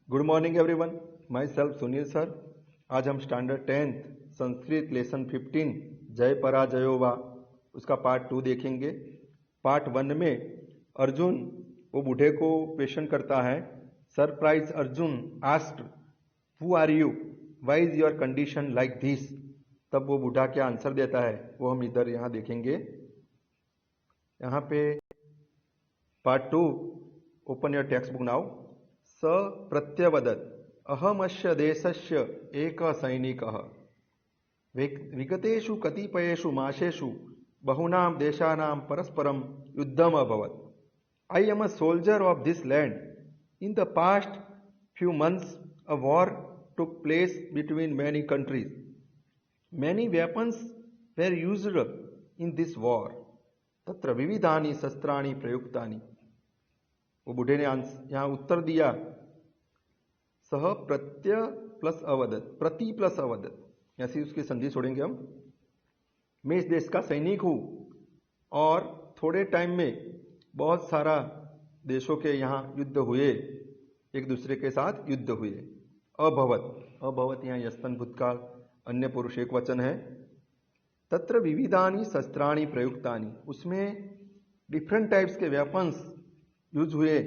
Good morning everyone, my self Sunil sir. आज हम standard 10th Sanskrit lesson 15 जय पराजयो वा उसका पार्ट 2 देखेंगे। पार्ट 1 में अर्जुन वो बूढ़े को क्वेश्चन करता है। Surprise Arjun asked who are you, why is your condition like this. तब वो बूढ़ा क्या आंसर देता है वो हम इधर यहाँ देखेंगे। यहाँ पे part 2, open your text book now. स प्रत्यवदत् अहमस्य देशस्य एक सैनिकः विगतेषु कतिपयेषु मासेषु बहुनां देशानां परस्परं युद्धम् अभवत्। I am a soldier of this land. In the past few months a war took place between many countries. Many weapons were used in this war. तत्र विविधानि शस्त्राणि प्रयुक्तानि। वो बूढ़े ने यहाँ उत्तर दिया। सह प्रत्य प्लस अवदत, प्रति प्लस अवदत, ऐसी उसकी संधि छोड़ेंगे हम। मैं इस देश का सैनिक हूँ और थोड़े टाइम में बहुत सारा देशों के यहाँ युद्ध हुए, एक दूसरे के साथ युद्ध हुए। अभवत, अभवत यहाँ यस्तन भूतकाल, अन्य पुरुष एक वचन है। तत्र विविधानि शस्त्राणि प्रयुक्तानि, उसमें डिफरेंट टाइप्स के वेपन्स यूज हुए।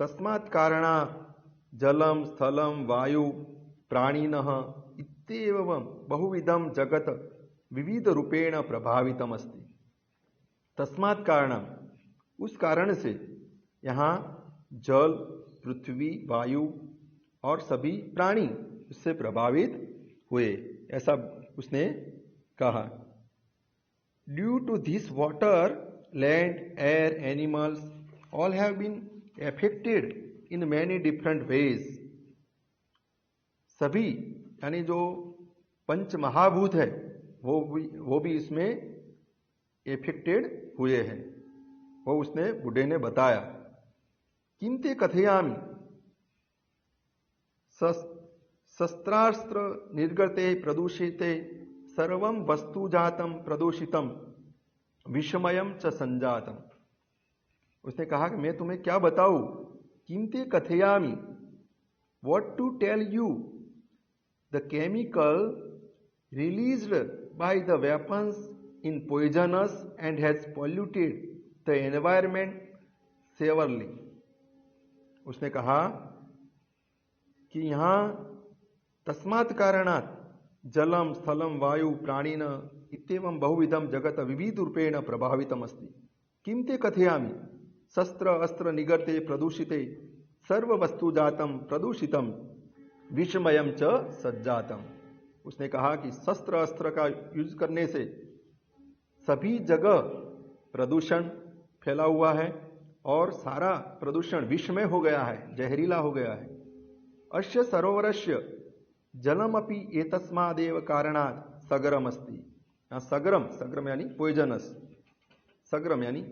तस्मात् कारणा जलम स्थलम वायु प्राणिनः इत्येवं बहुविधम जगत विविध रूपेण प्रभावितम अस्ति। तस्मात् कारणम, उस कारण से यहाँ जल, पृथ्वी, वायु और सभी प्राणी उससे प्रभावित हुए, ऐसा उसने कहा। Due to this water, land, air, animals all have been affected in many different ways. सभी यानी जो पंच महाभूत है वो भी इसमें एफेक्टेड हुए हैं, वो उसने बूढ़े ने बताया। किमते कथयामि शस्त्रास्त्र निर्गते प्रदूषिते सर्वं वस्तुजातं प्रदूषितं विषमयं च संजातम्। उसने कहा कि मैं तुम्हें क्या बताऊं। किमते कथयामि, what to tell you, the chemical released by the weapons in poisonous and has polluted the environment severely. उसने कहा कि यहाँ तस्मात् कारणात् जलम स्थलम वायु प्राणिन इत्येवं बहुविधम जगत विविध रूपेण प्रभावितम अस्ति। किमते कथयामि शस्त्र अस्त्र निगर्ते प्रदूषिते सर्व वस्तु जातम प्रदूषितम विषमयम च सज्जातम। उसने कहा कि शस्त्र अस्त्र का यूज करने से सभी जगह प्रदूषण फैला हुआ है और सारा प्रदूषण विषमय हो गया है, जहरीला हो गया है। अस्य सरोवरस्य जलमपि एतस्मादेव कारणात् सगरम अस्ति। यहाँ सगरम, सगरम यानी पॉइजनस, सगरम यानी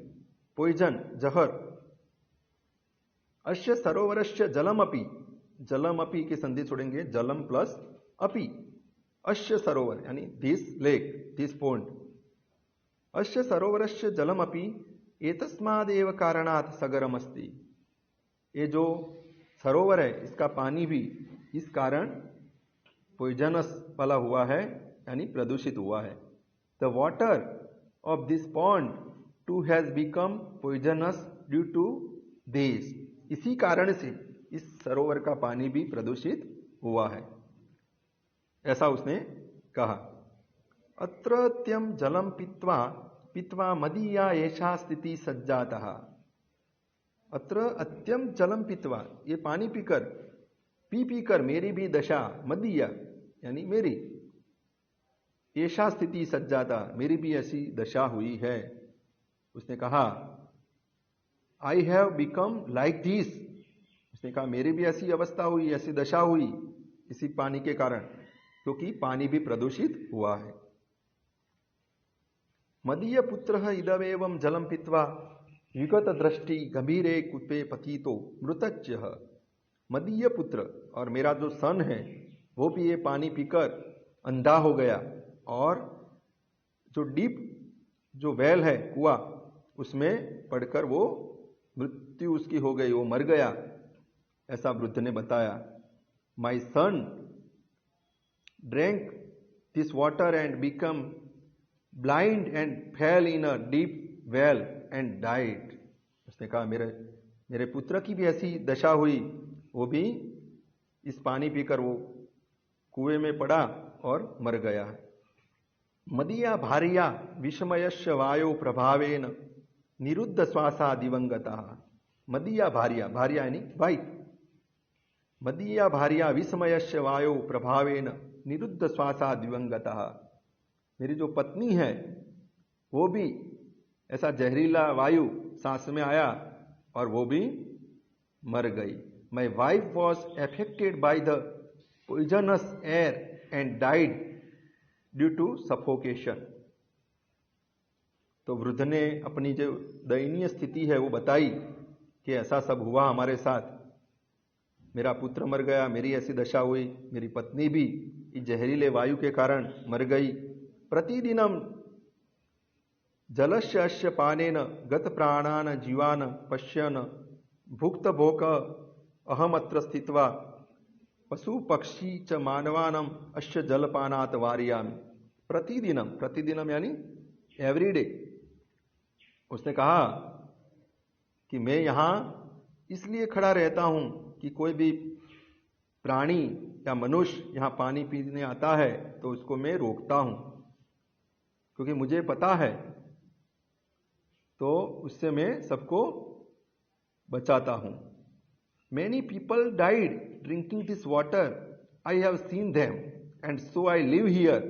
पॉइजन, जहर। अश्य सरोवरस्य जलमपि, जलमपि की संधि छोड़ेंगे, जलम प्लस अपि। अश्य सरोवर यानी दिस लेक, दिस पॉन्ड। अश्य सरोवरस्य जलमपि एतस्मादेव कारणात् सगरम अस्ति। ये जो सरोवर है इसका पानी भी इस कारण पॉइजनस वाला हुआ है, यानी प्रदूषित हुआ है। The water of this pond too has become poisonous due to this. इसी कारण से इस सरोवर का पानी भी प्रदूषित हुआ है, ऐसा उसने कहा। अत्रत्यम जलम पीत्वा पीत्वा मदीया एषा स्थिति सज्जातः। अत्र अत्यम जलम पीत्वा, ये पानी पीकर, पी कर मेरी भी दशा, मदीया यानी मेरी, एषा स्थिति सज्जाता, मेरी भी ऐसी दशा हुई है। उसने कहा I have become like this. उसने कहा मेरी भी ऐसी अवस्था हुई, ऐसी दशा हुई इसी पानी के कारण, क्योंकि पानी भी प्रदूषित हुआ है। मदीय पुत्र इदमेवं जलम पीत्वा विगत दृष्टि गंभीरे कूपे पतितो मृतच्य। मदीय पुत्र और मेरा जो सन है वो भी ये पानी पीकर अंधा हो गया, और जो डीप जो वेल है, कुआं, उसमें पड़कर वो मृत्यु उसकी हो गई, वो मर गया। ऐसा वृद्ध ने बताया। My son drank this water and become blind and fell in a deep well and died. उसने कहा मेरे पुत्र की भी ऐसी दशा हुई, वो भी इस पानी पीकर वो कुएं में पड़ा और मर गया है। मदीया भार्या विषमयस्य वायो प्रभावेन निरुद्ध श्वासा दिवंगता। मदीया भार्या, भार्या यानी वाइफ, मदीया भार्या विषमयस्य वायो प्रभावेन निरुद्ध श्वासा दिवंगता। मेरी जो पत्नी है वो भी ऐसा जहरीला वायु सांस में आया और वो भी मर गई। My wife was affected by the poisonous air and died due to suffocation. तो वृद्ध ने अपनी जो दयनीय स्थिति है वो बताई कि ऐसा सब हुआ हमारे साथ, मेरा पुत्र मर गया, मेरी ऐसी दशा हुई, मेरी पत्नी भी इस जहरीले वायु के कारण मर गई। प्रतिदिनम जलस्य अस्य पानेन गत प्राणान जीवान पश्यन भुक्त भोक अहमत्र स्थित्वा पशु पक्षी च मानवानम अस्य जलपानात वार्यामि। प्रतिदिनम, प्रतिदिनम यानी एवरीडे। उसने कहा कि मैं यहां इसलिए खड़ा रहता हूं कि कोई भी प्राणी या मनुष्य यहां पानी पीने आता है तो उसको मैं रोकता हूं, क्योंकि मुझे पता है, तो उससे मैं सबको बचाता हूं। Many people died drinking this water. I have seen them, and so I live here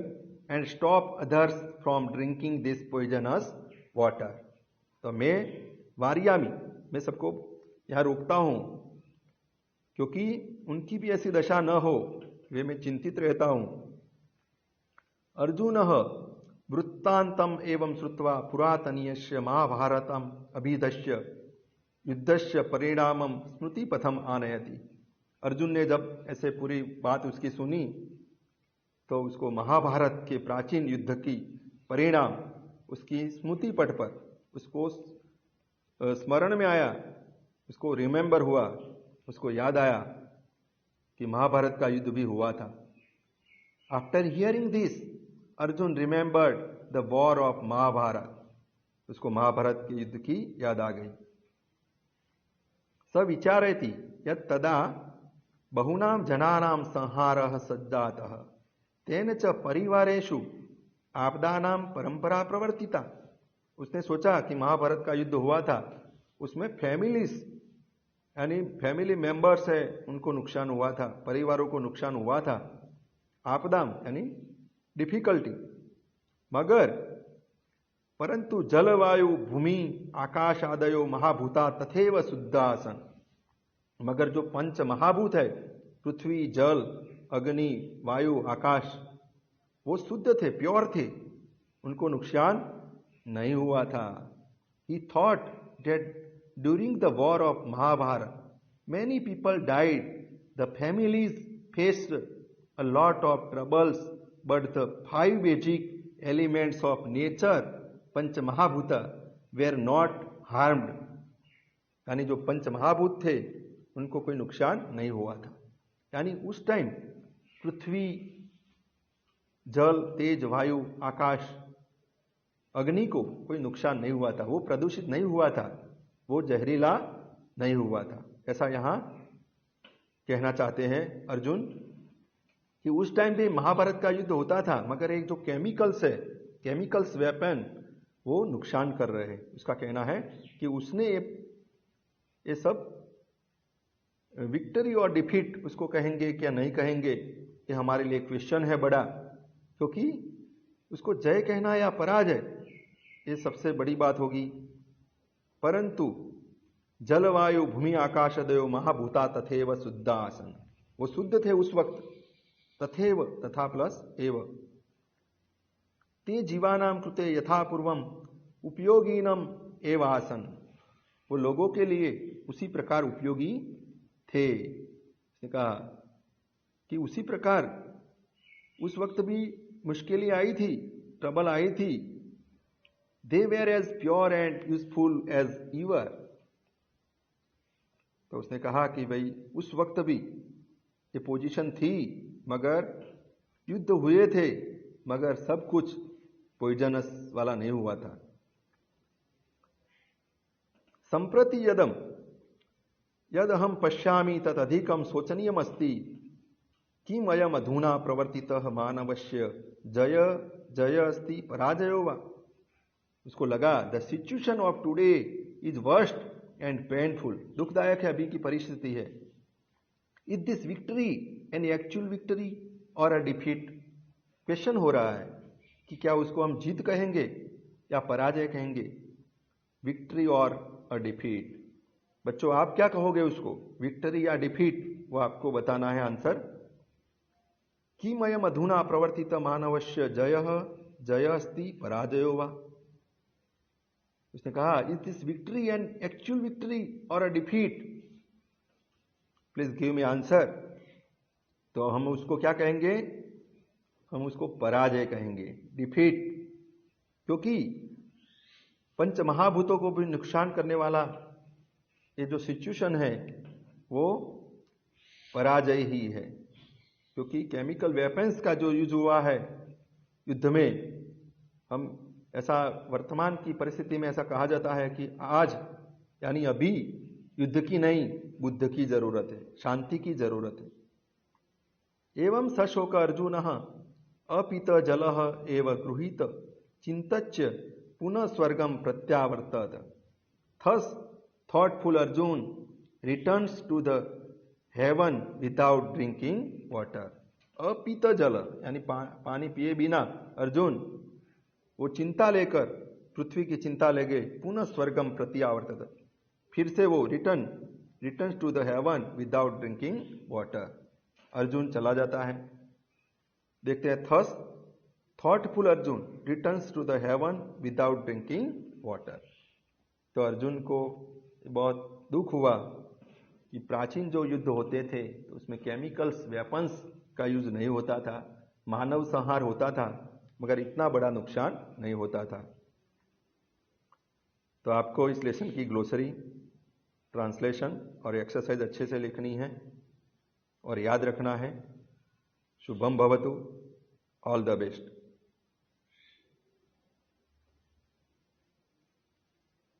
and stop others from drinking this poisonous water. तो मैं वारियामी, मैं सबको यहाँ रोकता हूँ क्योंकि उनकी भी ऐसी दशा न हो, वे मैं चिंतित रहता हूँ। अर्जुनः वृत्तान्तम एवं श्रुत्वा पुरातनीयस्य महाभारतम अभिधस्य युद्धस्य परिणामम स्मृति पथम आनयति। अर्जुन ने जब ऐसे पूरी बात उसकी सुनी तो उसको महाभारत के प्राचीन युद्ध की परिणाम उसकी स्मृति पट पर उसको स्मरण में आया, उसको रिमेंबर हुआ, उसको याद आया कि महाभारत का युद्ध भी हुआ था। After hearing this Arjun remembered the war of Mahabharata. उसको महाभारत के युद्ध की याद आ गई। स विचारयति यत् तदा बहुनां जनानां संहारः सज्जातः तेन च परिवारेषु आपदानां परंपरा प्रवर्तिता। उसने सोचा कि महाभारत का युद्ध हुआ था, उसमें फैमिलीज यानी फैमिली मेंबर्स है उनको नुकसान हुआ था, परिवारों को नुकसान हुआ था। आपदाम यानी डिफिकल्टी, मगर परंतु जलवायु भूमि आकाश आदयो महाभूता तथैव शुद्धासन। मगर जो पंच महाभूत है, पृथ्वी जल अग्नि वायु आकाश, वो शुद्ध थे, प्योर थे, उनको नुकसान नहीं हुआ था। He thought that during the war of Mahabharata many people died, the families faced a lot of troubles, but the five basic elements of nature पंच महाभूत वेर नॉट हार्म्ड। यानी जो पंच महाभूत थे उनको कोई नुकसान नहीं हुआ था। यानी उस टाइम पृथ्वी जल तेज वायु आकाश अग्नि को कोई नुकसान नहीं हुआ था, वो प्रदूषित नहीं हुआ था, वो जहरीला नहीं हुआ था। ऐसा यहां कहना चाहते हैं अर्जुन कि उस टाइम पे महाभारत का युद्ध होता था, मगर एक जो केमिकल्स है, केमिकल्स वेपन, वो नुकसान कर रहे हैं। उसका कहना है कि उसने ये सब विक्ट्री और डिफीट उसको कहेंगे क्या नहीं कहेंगे, ये हमारे लिए क्वेश्चन है बड़ा, क्योंकि उसको जय कहना या पराजय ये सबसे बड़ी बात होगी। परंतु जलवायु भूमि आकाश अदयो महाभूता तथैव शुद्धा आसन, वो शुद्ध थे उस वक्त। तथैव तथा प्लस एव ते जीवानाम कृते यथा पूर्वम उपयोगीनम एव आसन, वो लोगों के लिए उसी प्रकार उपयोगी थे। उसने कहा कि उसी प्रकार उस वक्त भी मुश्किलें आई थी, ट्रबल आई थी। They were as pure and useful as ever. तो उसने कहा कि भाई उस वक्त भी ये पोजीशन थी, मगर युद्ध हुए थे, मगर सब कुछ पॉइजनस वाला नहीं हुआ था। संप्रति यद हम पश्यामि तदधिकम शोचनीयम अस्ति किम अयम अधुना प्रवर्तितः मानवस्य जय जय अस्ति पराजयो वा। उसको लगा the situation of today is worst and painful, दुखदायक है, अभी की परिस्थिति है। Is this victory an actual victory or a defeat. Question हो रहा है कि क्या उसको हम जीत कहेंगे या पराजय कहेंगे, विक्ट्री और अ डिफीट। बच्चों आप क्या कहोगे उसको, विक्ट्री या डिफीट, वो आपको बताना है आंसर। किमयम अधुना प्रवर्तित मानवस्य जय जय अस्ति पराजयो वा। उसने कहा is this victory an actual victory or a defeat, please give me answer. तो हम उसको क्या कहेंगे, हम उसको पराजय कहेंगे, डिफीट, क्योंकि पंच महाभूतों को भी नुकसान करने वाला ये जो सिचुएशन है वो पराजय ही है। क्योंकि केमिकल वेपन्स का जो यूज हुआ है युद्ध में, हम ऐसा वर्तमान की परिस्थिति में ऐसा कहा जाता है कि आज यानी अभी युद्ध की नहीं, बुद्ध की जरूरत है, शांति की जरूरत है। एवं सशोक अर्जुन अपीत जल एव गृहीत चिंतच्य पुनः स्वर्गम प्रत्यावर्तत। Thus thoughtful Arjun returns to the heaven without drinking water। अपीत जल यानी पानी पिए बिना अर्जुन वो चिंता लेकर, पृथ्वी की चिंता ले गए, पुनः स्वर्गम प्रत्यावर्तत, फिर से वो returns to the heaven without drinking water, Arjun चला जाता है। देखते हैं, thus thoughtful Arjun returns to the heaven without drinking water. तो अर्जुन को बहुत दुख हुआ कि प्राचीन जो युद्ध होते थे तो उसमें केमिकल्स वेपन्स का यूज नहीं होता था, मानव संहार होता था, मगर इतना बड़ा नुकसान नहीं होता था। तो आपको इस लेसन की ग्लोसरी, ट्रांसलेशन और एक्सरसाइज अच्छे से लिखनी है और याद रखना है। शुभम भवतु, ऑल द बेस्ट।